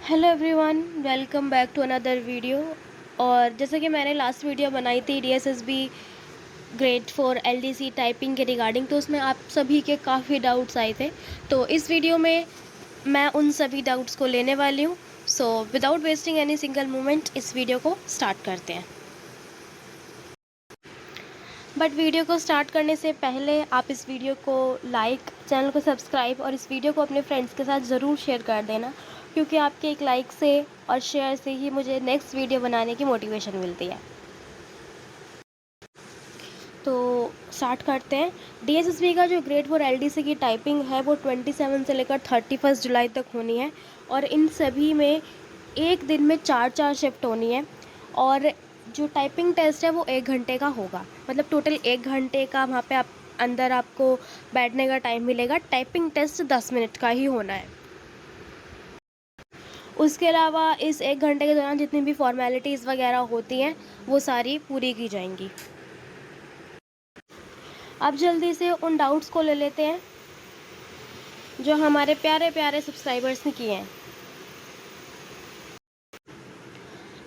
Hello everyone, welcome back to another video. और जैसे कि मैंने लास्ट वीडियो बनाई थी डीएसएसबी ग्रेड 4 एलडीसी टाइपिंग के रिगार्डिंग, तो उसमें आप सभी के काफ़ी डाउट्स आए थे। तो इस वीडियो में मैं उन सभी डाउट्स को लेने वाली हूँ। So without wasting any single moment इस वीडियो को स्टार्ट करते हैं। बट वीडियो को स्टार्ट करने से पहले आप इस वीडियो को लाइक, चैनल को सब्सक्राइब और इस वीडियो को अपने फ्रेंड्स के साथ ज़रूर शेयर कर देना, क्योंकि आपके एक लाइक से और शेयर से ही मुझे नेक्स्ट वीडियो बनाने की मोटिवेशन मिलती है। तो स्टार्ट करते हैं। डीएसएसबी का जो ग्रेड 4 एलडीसी की टाइपिंग है वो 27 से लेकर 31 जुलाई तक होनी है, और इन सभी में एक दिन में 4 शिफ्ट होनी है। और जो टाइपिंग टेस्ट है वो 1 घंटे का होगा, मतलब टोटल 1 घंटे का वहाँ पे आप अंदर आपको बैठने का टाइम मिलेगा। टाइपिंग टेस्ट 10 मिनट का ही होना है। उसके अलावा इस 1 घंटे के दौरान जितनी भी फॉर्मेलिटीज़ वगैरह होती हैं वो सारी पूरी की जाएंगी। अब जल्दी से उन डाउट्स को ले लेते हैं जो हमारे प्यारे प्यारे सब्सक्राइबर्स ने किए हैं।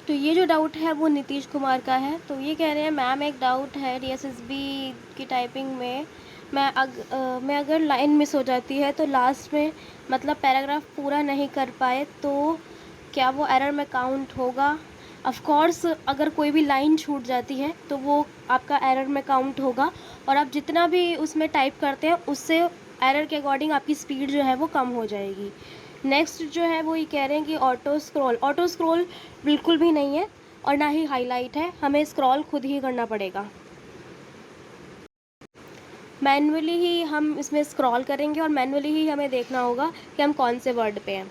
तो ये जो डाउट है वो नीतीश कुमार का है। तो ये कह रहे हैं, मैम एक डाउट है डीएसएसबी की टाइपिंग में, मैं अगर लाइन मिस हो जाती है तो लास्ट में मतलब पैराग्राफ पूरा नहीं कर पाए तो क्या वो एरर में काउंट होगा? ऑफ कोर्स अगर कोई भी लाइन छूट जाती है तो वो आपका एरर में काउंट होगा, और आप जितना भी उसमें टाइप करते हैं उससे एरर के अकॉर्डिंग आपकी स्पीड जो है वो कम हो जाएगी। नेक्स्ट जो है वो ये कह रहे हैं कि ऑटो स्क्रॉल बिल्कुल भी नहीं है और ना ही हाईलाइट है, हमें स्क्रॉल खुद ही करना पड़ेगा। मैनुअली ही हम इसमें स्क्रॉल करेंगे और मैनुअली ही हमें देखना होगा कि हम कौन से वर्ड पे हैं।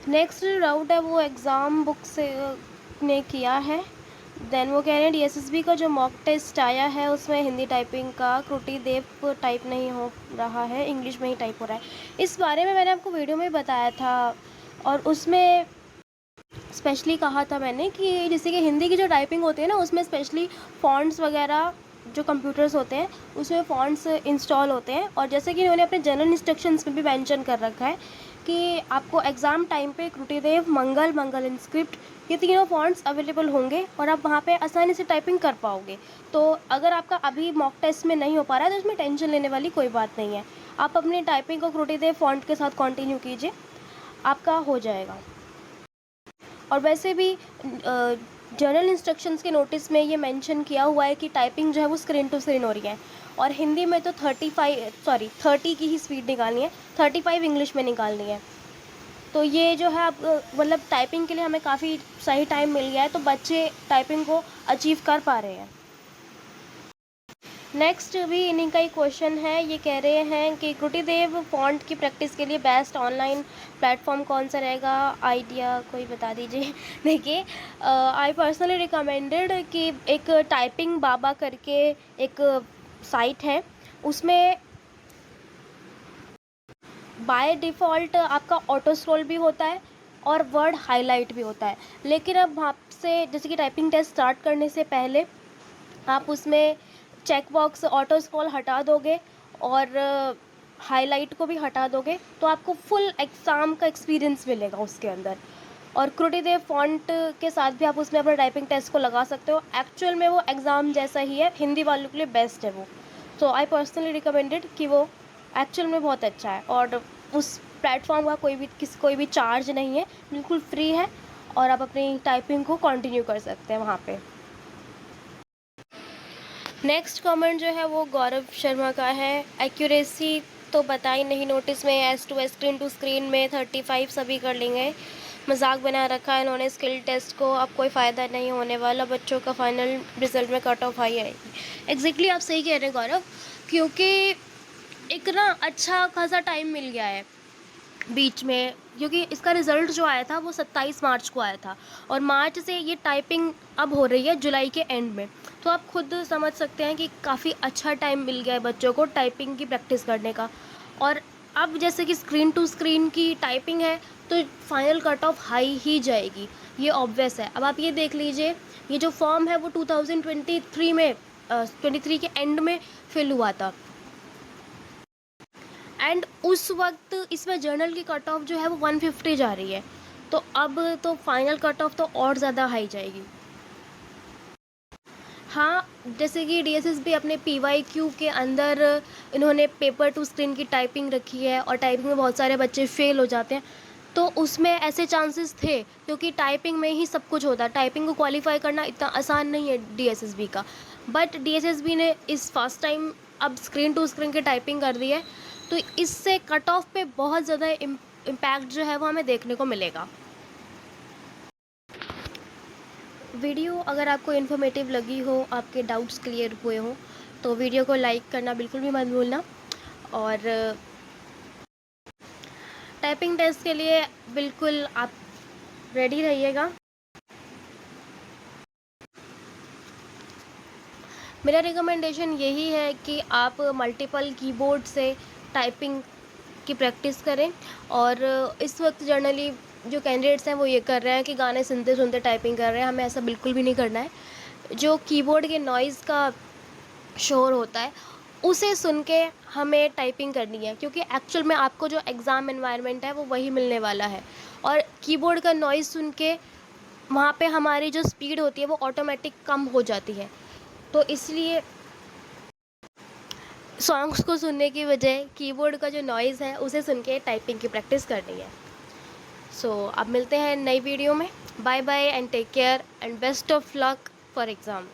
नेक्स्ट डाउट है वो एग्ज़ाम बुक से ने किया है। देन वो कह रहे हैं डीएसएसबी का जो मॉक टेस्ट आया है उसमें हिंदी टाइपिंग का त्रुटि देव टाइप नहीं हो रहा है, इंग्लिश में ही टाइप हो रहा है। इस बारे में मैंने आपको वीडियो में बताया था, और उसमें स्पेशली कहा था मैंने कि जैसे कि हिंदी की जो टाइपिंग होती है ना, उसमें स्पेशली फ़ॉन्ट्स वगैरह जो कंप्यूटर्स होते हैं उसमें फ़ॉन्ट्स इंस्टॉल होते हैं, और जैसे कि उन्होंने अपने जनरल इंस्ट्रक्शंस में भी मेंशन कर रखा है कि आपको एग्ज़ाम टाइम पे त्रुटिदेव, मंगल इंस्क्रिप्ट, ये तीनों फ़ॉन्ट्स अवेलेबल होंगे और आप वहाँ पे आसानी से टाइपिंग कर पाओगे। तो अगर आपका अभी मॉक टेस्ट में नहीं हो पा रहा है तो इसमें टेंशन लेने वाली कोई बात नहीं है। आप अपनी टाइपिंग को त्रुटिदेव फ़ॉन्ट के साथ कंटिन्यू कीजिए, आपका हो जाएगा। और वैसे भी जर्नल इंस्ट्रक्शंस के नोटिस में ये मेंशन किया हुआ है कि टाइपिंग जो है वो स्क्रीन टू स्क्रीन हो रही है, और हिंदी में तो 30 की ही स्पीड निकालनी है, 35 इंग्लिश में निकालनी है। तो ये जो है आप मतलब टाइपिंग के लिए हमें काफ़ी सही टाइम मिल गया है, तो बच्चे टाइपिंग को अचीव कर पा रहे हैं। नेक्स्ट भी इन्हीं का ही क्वेश्चन है। ये कह रहे हैं कि त्रुटिदेव फॉन्ट की प्रैक्टिस के लिए बेस्ट ऑनलाइन प्लेटफॉर्म कौन सा रहेगा, आइडिया कोई बता दीजिए। देखिए, आई पर्सनली रिकमेंडेड कि एक टाइपिंग बाबा करके एक साइट है, उसमें बाय डिफ़ॉल्ट आपका ऑटो स्क्रॉल भी होता है और वर्ड हाईलाइट भी होता है। लेकिन अब वहाँ से जैसे कि टाइपिंग टेस्ट स्टार्ट करने से पहले आप उसमें चेक बॉक्स ऑटो स्क्रॉल हटा दोगे और हाईलाइट को भी हटा दोगे तो आपको फुल एग्ज़ाम का एक्सपीरियंस मिलेगा उसके अंदर। और त्रुटिदेव फॉन्ट के साथ भी आप उसमें अपना टाइपिंग टेस्ट को लगा सकते हो। एक्चुअल में वो एग्ज़ाम जैसा ही है, हिंदी वालों के लिए बेस्ट है वो। तो आई पर्सनली रिकमेंडेड कि वो एक्चुअल में बहुत अच्छा है, और उस प्लेटफॉर्म का कोई भी चार्ज नहीं है, बिल्कुल फ्री है, और आप अपनी टाइपिंग को कंटिन्यू कर सकते हैं वहाँ पे। नेक्स्ट कमेंट जो है वो गौरव शर्मा का है। एक्यूरेसी तो बताई नहीं नोटिस में, एस टू स्क्रीन टू स्क्रीन में 35 सभी कर लेंगे, मजाक बना रखा है इन्होंने स्किल टेस्ट को, अब कोई फ़ायदा नहीं होने वाला, बच्चों का फाइनल रिजल्ट में कट ऑफ हाई आएगी। एग्जैक्टली आप सही कह रहे हैं गौरव, क्योंकि एक ना अच्छा खासा टाइम मिल गया है बीच में, क्योंकि इसका रिज़ल्ट जो आया था वो 27 मार्च को आया था, और मार्च से ये टाइपिंग अब हो रही है जुलाई के एंड में। तो आप खुद समझ सकते हैं कि काफ़ी अच्छा टाइम मिल गया है बच्चों को टाइपिंग की प्रैक्टिस करने का। और अब जैसे कि स्क्रीन टू स्क्रीन की टाइपिंग है तो फाइनल कट ऑफ हाई ही जाएगी, ये ऑब्वियस है। अब आप ये देख लीजिए, ये जो फॉर्म है वो 2023 में 23 के एंड में फिल हुआ था। एंड उस वक्त इसमें जर्नल की कट ऑफ जो है वो 150 जा रही है, तो अब तो फाइनल कट ऑफ तो और ज़्यादा हाई जाएगी। हाँ, जैसे कि डीएसएसबी अपने पीवाईक्यू के अंदर इन्होंने पेपर टू स्क्रीन की टाइपिंग रखी है और टाइपिंग में बहुत सारे बच्चे फेल हो जाते हैं, तो उसमें ऐसे चांसेस थे क्योंकि टाइपिंग में ही सब कुछ होता है। टाइपिंग को क्वालिफाई करना इतना आसान नहीं है डीएसएसबी का, बट डीएसएसबी ने इस फर्स्ट टाइम अब स्क्रीन टू स्क्रीन की टाइपिंग कर दी है, तो इससे कट ऑफ पे बहुत ज़्यादा इम्पैक्ट जो है वो हमें देखने को मिलेगा। वीडियो अगर आपको इन्फॉर्मेटिव लगी हो, आपके डाउट्स क्लियर हुए हों, तो वीडियो को लाइक करना बिल्कुल भी मत भूलना। और टाइपिंग टेस्ट के लिए बिल्कुल आप रेडी रहिएगा। मेरा रिकमेंडेशन यही है कि आप मल्टीपल कीबोर्ड से टाइपिंग की प्रैक्टिस करें। और इस वक्त जनरली जो कैंडिडेट्स हैं वो ये कर रहे हैं कि गाने सुनते सुनते टाइपिंग कर रहे हैं, हमें ऐसा बिल्कुल भी नहीं करना है। जो कीबोर्ड के नॉइज़ का शोर होता है उसे सुन के हमें टाइपिंग करनी है, क्योंकि एक्चुअल में आपको जो एग्ज़ाम एनवायरनमेंट है वो वही मिलने वाला है। और कीबोर्ड का नॉइज़ सुन के वहाँ पे हमारी जो स्पीड होती है वो ऑटोमेटिक कम हो जाती है, तो इसलिए सॉन्ग्स को सुनने की बजाय कीबोर्ड का जो नॉइज़ है उसे सुन के टाइपिंग की प्रैक्टिस करनी है। सो अब मिलते हैं नई वीडियो में। Bye bye and take care and best of luck for exam.